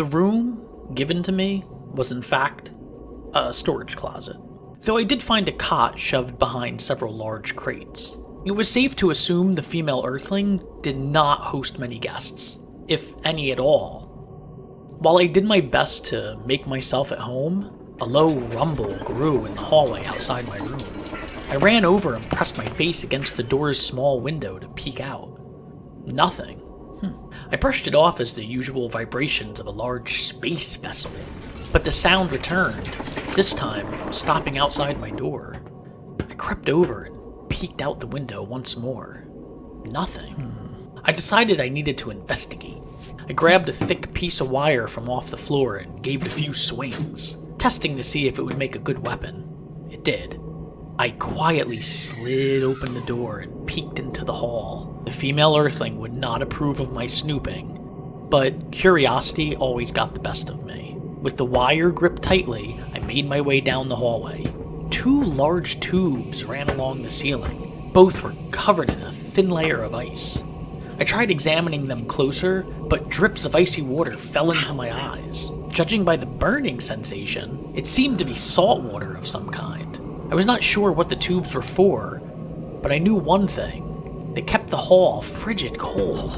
The room given to me was in fact a storage closet, though I did find a cot shoved behind several large crates. It was safe to assume the female Earthling did not host many guests, if any at all. While I did my best to make myself at home, a low rumble grew in the hallway outside my room. I ran over and pressed my face against the door's small window to peek out. Nothing. I brushed it off as the usual vibrations of a large space vessel, but the sound returned, this time stopping outside my door. I crept over and peeked out the window once more. Nothing. I decided I needed to investigate. I grabbed a thick piece of wire from off the floor and gave it a few swings, testing to see if it would make a good weapon. It did. I quietly slid open the door and peeked into the hall. The female Earthling would not approve of my snooping, but curiosity always got the best of me. With the wire gripped tightly, I made my way down the hallway. 2 large tubes ran along the ceiling. Both were covered in a thin layer of ice. I tried examining them closer, but drips of icy water fell into my eyes. Judging by the burning sensation, it seemed to be salt water of some kind. I was not sure what the tubes were for, but I knew one thing. They kept the hall frigid cold.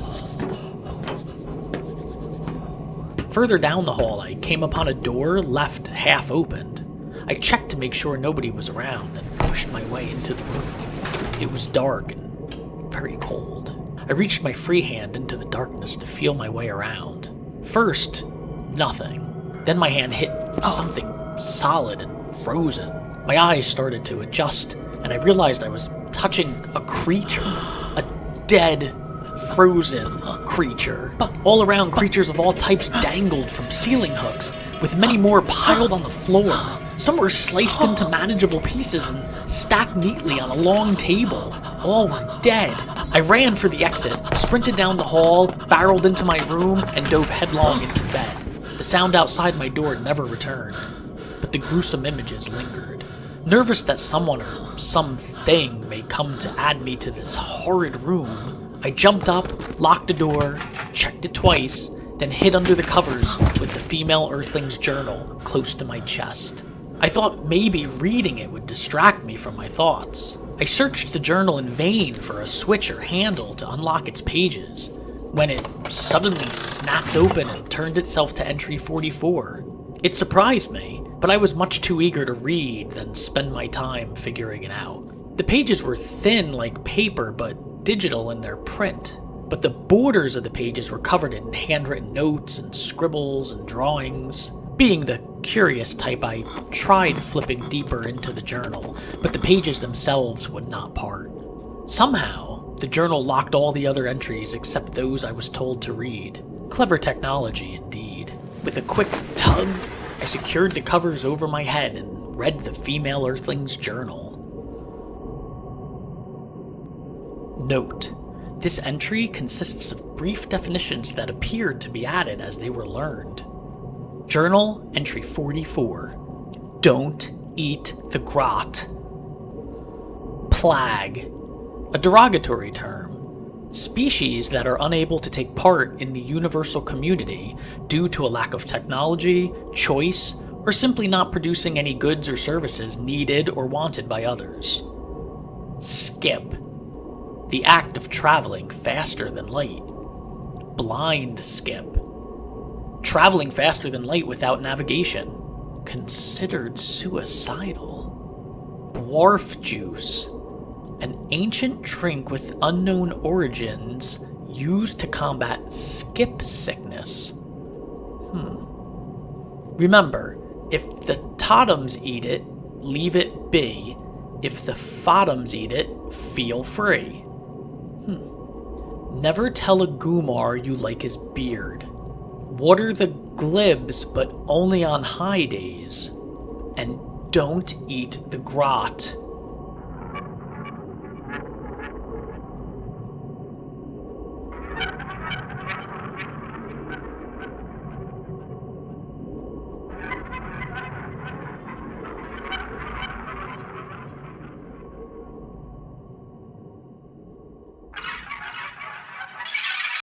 Further down the hall, I came upon a door left half opened. I checked to make sure nobody was around and pushed my way into the room. It was dark and very cold. I reached my free hand into the darkness to feel my way around. First, nothing. Then my hand hit something solid and frozen. My eyes started to adjust, and I realized I was touching a creature. A dead, frozen creature. All around, creatures of all types dangled from ceiling hooks, with many more piled on the floor. Some were sliced into manageable pieces and stacked neatly on a long table. All were dead. I ran for the exit, sprinted down the hall, barreled into my room, and dove headlong into bed. The sound outside my door never returned, but the gruesome images lingered. Nervous that someone or something may come to add me to this horrid room, I jumped up, locked the door, checked it twice, then hid under the covers with the female Earthling's journal close to my chest. I thought maybe reading it would distract me from my thoughts. I searched the journal in vain for a switch or handle to unlock its pages, when it suddenly snapped open and turned itself to entry 44. It surprised me, but I was much too eager to read than spend my time figuring it out. The pages were thin like paper, but digital in their print. But the borders of the pages were covered in handwritten notes and scribbles and drawings. Being the curious type, I tried flipping deeper into the journal, but the pages themselves would not part. Somehow, the journal locked all the other entries except those I was told to read. Clever technology, indeed. With a quick tug, I secured the covers over my head and read the female Earthling's journal. Note: this entry consists of brief definitions that appeared to be added as they were learned. Journal entry 44. Don't eat the grot. Plague. A derogatory term. Species that are unable to take part in the universal community due to a lack of technology, choice, or simply not producing any goods or services needed or wanted by others. Skip. The act of traveling faster than light. Blind skip. Traveling faster than light without navigation. Considered suicidal. Dwarf juice. An ancient drink with unknown origins used to combat skip sickness. Remember, if the totems eat it, leave it be. If the fottoms eat it, feel free. Never tell a Gumar you like his beard. Water the glibs, but only on high days. And don't eat the grot.